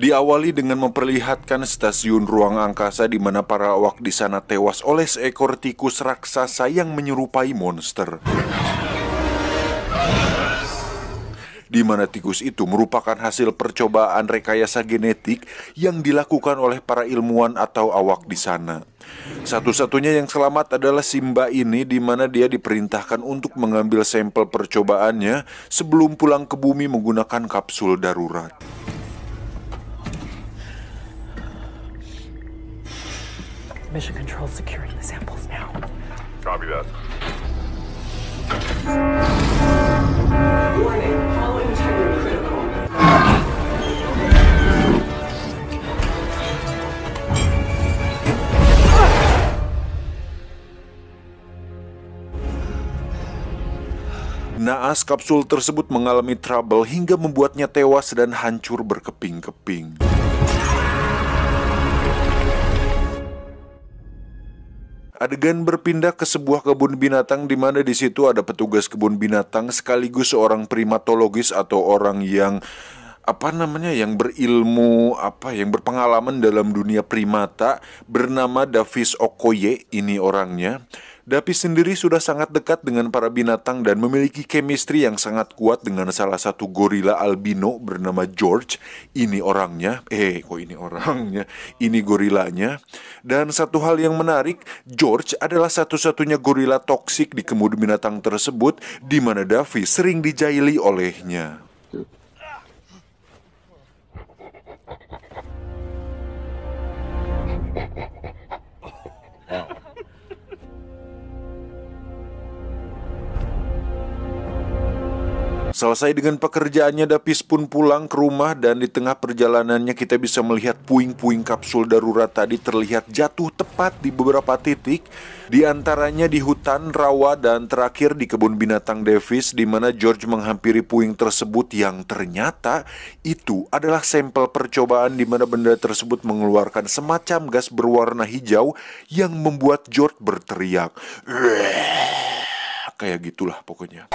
Diawali dengan memperlihatkan stasiun ruang angkasa di mana para awak di sana tewas oleh seekor tikus raksasa yang menyerupai monster. Di mana tikus itu merupakan hasil percobaan rekayasa genetik yang dilakukan oleh para ilmuwan atau awak di sana. Satu-satunya yang selamat adalah Simba ini, di mana dia diperintahkan untuk mengambil sampel percobaannya sebelum pulang ke bumi menggunakan kapsul darurat. Mission Control securing the samples now. Copy that. Warning, all integrity critical. Naas kapsul tersebut mengalami trouble hingga membuatnya tewas dan hancur berkeping-keping. Adegan berpindah ke sebuah kebun binatang di mana di situ ada petugas kebun binatang sekaligus seorang primatologis atau orang yang yang berilmu, yang berpengalaman dalam dunia primata, bernama Davis Okoye. Ini orangnya. Davis sendiri sudah sangat dekat dengan para binatang dan memiliki chemistry yang sangat kuat dengan salah satu gorila albino bernama George. Ini orangnya. Ini orangnya? Ini gorilanya. Dan satu hal yang menarik, George adalah satu-satunya gorila toksik di kebun binatang tersebut, di mana Davis sering dijaili olehnya. Selesai dengan pekerjaannya, Davis pun pulang ke rumah dan di tengah perjalanannya kita bisa melihat puing-puing kapsul darurat tadi terlihat jatuh tepat di beberapa titik, di antaranya di hutan rawa dan terakhir di kebun binatang Davis, di mana George menghampiri puing tersebut yang ternyata itu adalah sampel percobaan di mana benda tersebut mengeluarkan semacam gas berwarna hijau yang membuat George berteriak. Kayak gitulah pokoknya.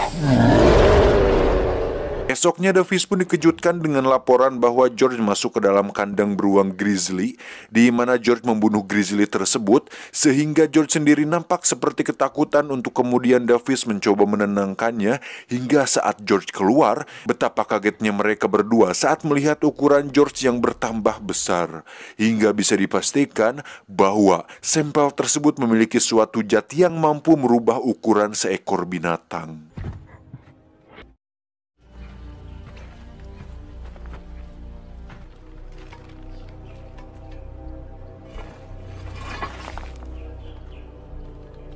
Esoknya Davis pun dikejutkan dengan laporan bahwa George masuk ke dalam kandang beruang grizzly, di mana George membunuh grizzly tersebut, sehingga George sendiri nampak seperti ketakutan. Untuk kemudian Davis mencoba menenangkannya, hingga saat George keluar, betapa kagetnya mereka berdua saat melihat ukuran George yang bertambah besar, hingga bisa dipastikan bahwa sampel tersebut memiliki suatu zat yang mampu merubah ukuran seekor binatang.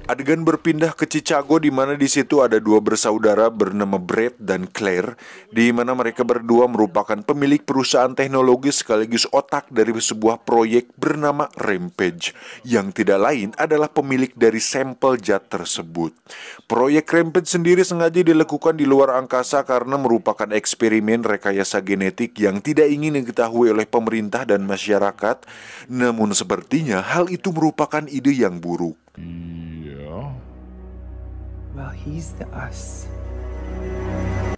Adegan berpindah ke Chicago, di mana di situ ada dua bersaudara bernama Brett dan Claire, di mana mereka berdua merupakan pemilik perusahaan teknologi sekaligus otak dari sebuah proyek bernama Rampage, yang tidak lain adalah pemilik dari sampel zat tersebut. Proyek Rampage sendiri sengaja dilakukan di luar angkasa karena merupakan eksperimen rekayasa genetik yang tidak ingin diketahui oleh pemerintah dan masyarakat. Namun sepertinya hal itu merupakan ide yang buruk. Well, he's the us.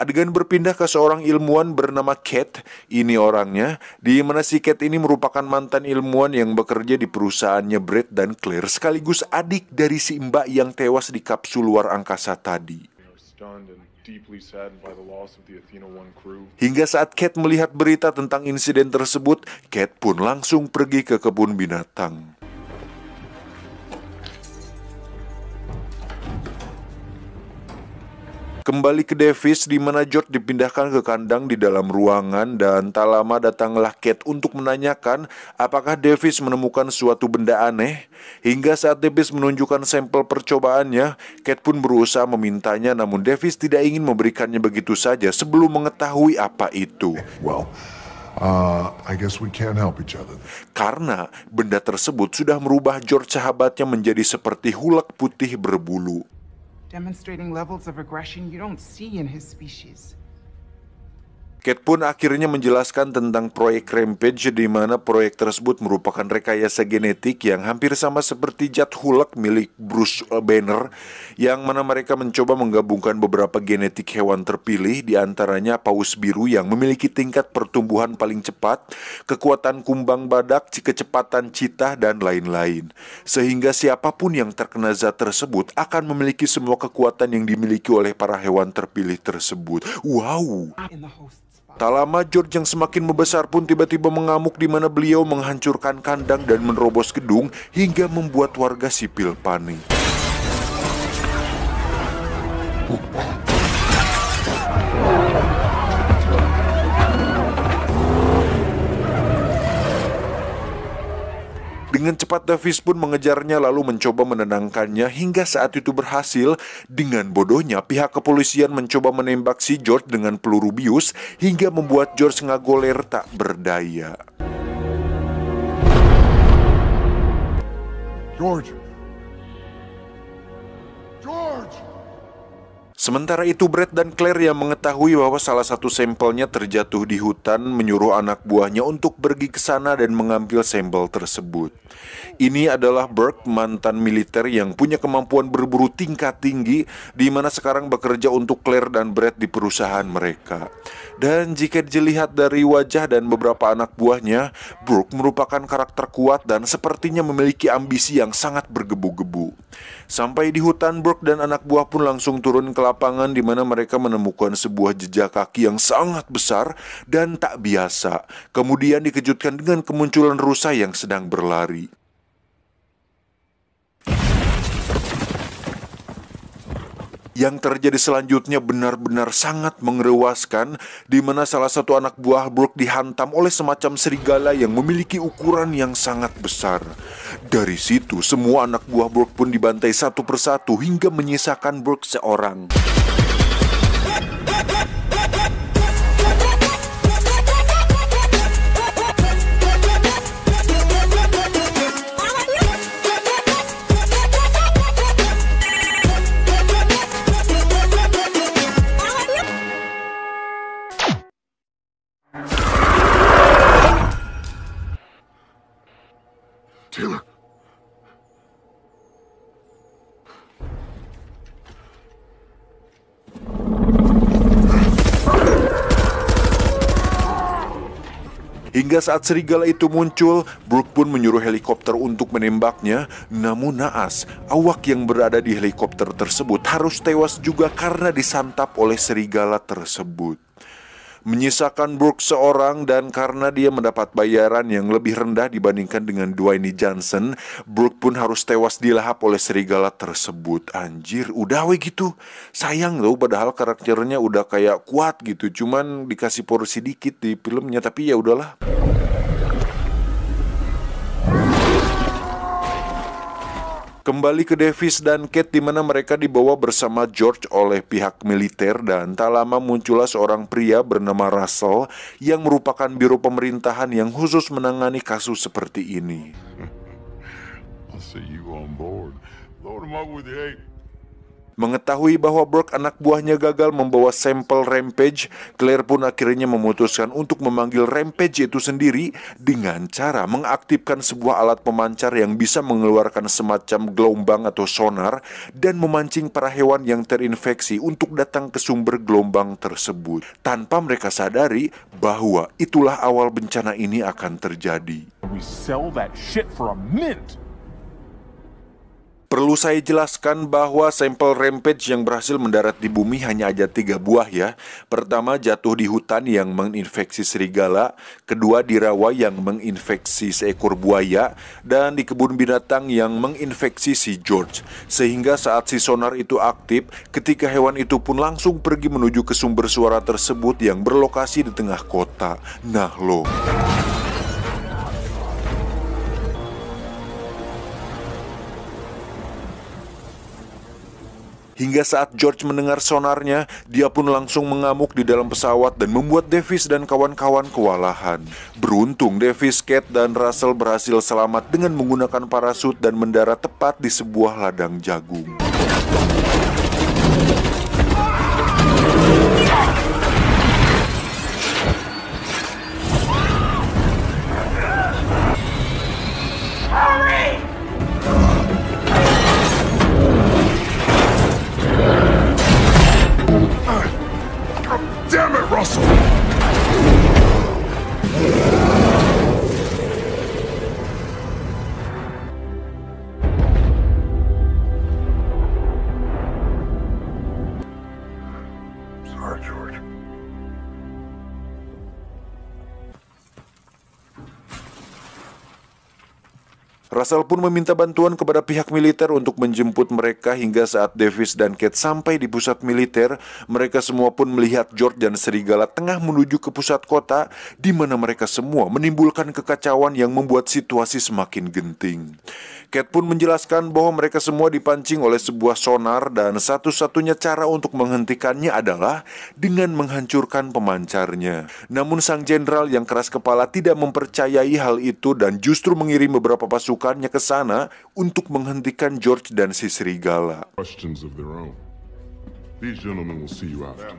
Adegan berpindah ke seorang ilmuwan bernama Cat. Ini orangnya, di mana si Cat ini merupakan mantan ilmuwan yang bekerja di perusahaannya Brett dan Claire, sekaligus adik dari si mbak yang tewas di kapsul luar angkasa tadi. Hingga saat Cat melihat berita tentang insiden tersebut, Cat pun langsung pergi ke kebun binatang. Kembali ke Davis, di mana George dipindahkan ke kandang di dalam ruangan, dan tak lama datanglah Cat untuk menanyakan apakah Davis menemukan suatu benda aneh. Hingga saat Davis menunjukkan sampel percobaannya, Cat pun berusaha memintanya, namun Davis tidak ingin memberikannya begitu saja sebelum mengetahui apa itu. I guess we can't help each other. Karena benda tersebut sudah merubah George sahabatnya menjadi seperti hulak putih berbulu. Demonstrating levels of aggression you don't see in his species. Kate pun akhirnya menjelaskan tentang proyek Rampage, di mana proyek tersebut merupakan rekayasa genetik yang hampir sama seperti Zat Hulk milik Bruce Banner, yang mana mereka mencoba menggabungkan beberapa genetik hewan terpilih, di antaranya paus biru yang memiliki tingkat pertumbuhan paling cepat, kekuatan kumbang badak, kecepatan cheetah, dan lain-lain. Sehingga siapapun yang terkena zat tersebut akan memiliki semua kekuatan yang dimiliki oleh para hewan terpilih tersebut. Wow! Tak lama George yang semakin membesar pun tiba-tiba mengamuk, di mana beliau menghancurkan kandang dan menerobos gedung hingga membuat warga sipil panik. Dengan cepat Davis pun mengejarnya lalu mencoba menenangkannya, hingga saat itu berhasil. Dengan bodohnya pihak kepolisian mencoba menembak si George dengan peluru bius hingga membuat George ngagoler tak berdaya. George! Sementara itu Brett dan Claire yang mengetahui bahwa salah satu sampelnya terjatuh di hutan menyuruh anak buahnya untuk pergi ke sana dan mengambil sampel tersebut. Ini adalah Burke, mantan militer yang punya kemampuan berburu tingkat tinggi, di mana sekarang bekerja untuk Claire dan Brett di perusahaan mereka. Dan jika dilihat dari wajah dan beberapa anak buahnya, Burke merupakan karakter kuat dan sepertinya memiliki ambisi yang sangat bergebu-gebu. Sampai di hutan, Burke dan anak buah pun langsung turun ke lapangan, di mana mereka menemukan sebuah jejak kaki yang sangat besar dan tak biasa. Kemudian dikejutkan dengan kemunculan rusa yang sedang berlari. Yang terjadi selanjutnya benar-benar sangat mengerewaskan, di mana salah satu anak buah Burke dihantam oleh semacam serigala yang memiliki ukuran yang sangat besar. Dari situ semua anak buah Burke pun dibantai satu persatu hingga menyisakan Burke seorang. Taylor! Hingga saat serigala itu muncul, Burke pun menyuruh helikopter untuk menembaknya. Namun naas, awak yang berada di helikopter tersebut harus tewas juga karena disantap oleh serigala tersebut. Menyisakan Burke seorang, dan karena dia mendapat bayaran yang lebih rendah dibandingkan dengan Dwayne Johnson, Burke pun harus tewas dilahap oleh serigala tersebut. Anjir, udah we gitu. Sayang loh, padahal karakternya udah kayak kuat gitu, cuman dikasih porsi dikit di filmnya, tapi ya udahlah. Kembali ke Davis dan Kate, di mana mereka dibawa bersama George oleh pihak militer, dan tak lama muncullah seorang pria bernama Russell yang merupakan biro pemerintahan yang khusus menangani kasus seperti ini. I'll see you on board. Load him up with the hate. Mengetahui bahwa Burke anak buahnya gagal membawa sampel Rampage, Claire pun akhirnya memutuskan untuk memanggil Rampage itu sendiri dengan cara mengaktifkan sebuah alat pemancar yang bisa mengeluarkan semacam gelombang atau sonar dan memancing para hewan yang terinfeksi untuk datang ke sumber gelombang tersebut, tanpa mereka sadari bahwa itulah awal bencana ini akan terjadi. We sell that shit for a mint. Perlu saya jelaskan bahwa sampel Rampage yang berhasil mendarat di bumi hanya ada 3 buah ya. Pertama jatuh di hutan yang menginfeksi serigala, kedua di rawa yang menginfeksi seekor buaya, dan di kebun binatang yang menginfeksi si George. Sehingga saat si sonar itu aktif, ketika hewan itu pun langsung pergi menuju ke sumber suara tersebut yang berlokasi di tengah kota. Nah loh. Hingga saat George mendengar sonarnya, dia pun langsung mengamuk di dalam pesawat dan membuat Davis dan kawan-kawan kewalahan. Beruntung Davis, Kate, dan Russell berhasil selamat dengan menggunakan parasut dan mendarat tepat di sebuah ladang jagung. Russell pun meminta bantuan kepada pihak militer untuk menjemput mereka. Hingga saat Davis dan Kate sampai di pusat militer, mereka semua pun melihat George dan serigala tengah menuju ke pusat kota, di mana mereka semua menimbulkan kekacauan yang membuat situasi semakin genting. Kate pun menjelaskan bahwa mereka semua dipancing oleh sebuah sonar dan satu-satunya cara untuk menghentikannya adalah dengan menghancurkan pemancarnya. Namun sang jenderal yang keras kepala tidak mempercayai hal itu dan justru mengirim beberapa pasukannya ke sana untuk menghentikan George dan si serigala. Questions of their own. These gentlemen will see you after.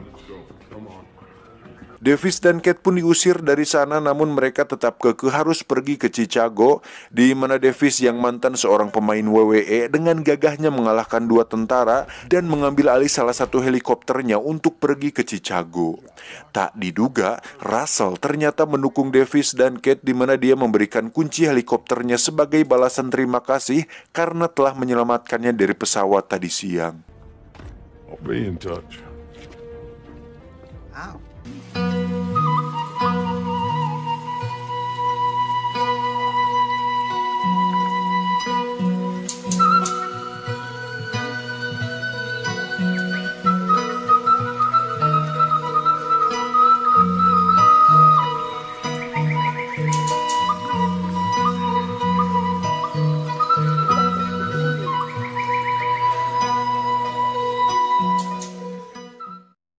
Davis dan Kate pun diusir dari sana, namun mereka tetap kekeh harus pergi ke Chicago, di mana Davis yang mantan seorang pemain WWE dengan gagahnya mengalahkan 2 tentara dan mengambil alih salah satu helikopternya untuk pergi ke Chicago. Tak diduga, Russell ternyata mendukung Davis dan Kate, di mana dia memberikan kunci helikopternya sebagai balasan terima kasih karena telah menyelamatkannya dari pesawat tadi siang. I'll be in touch. Ow.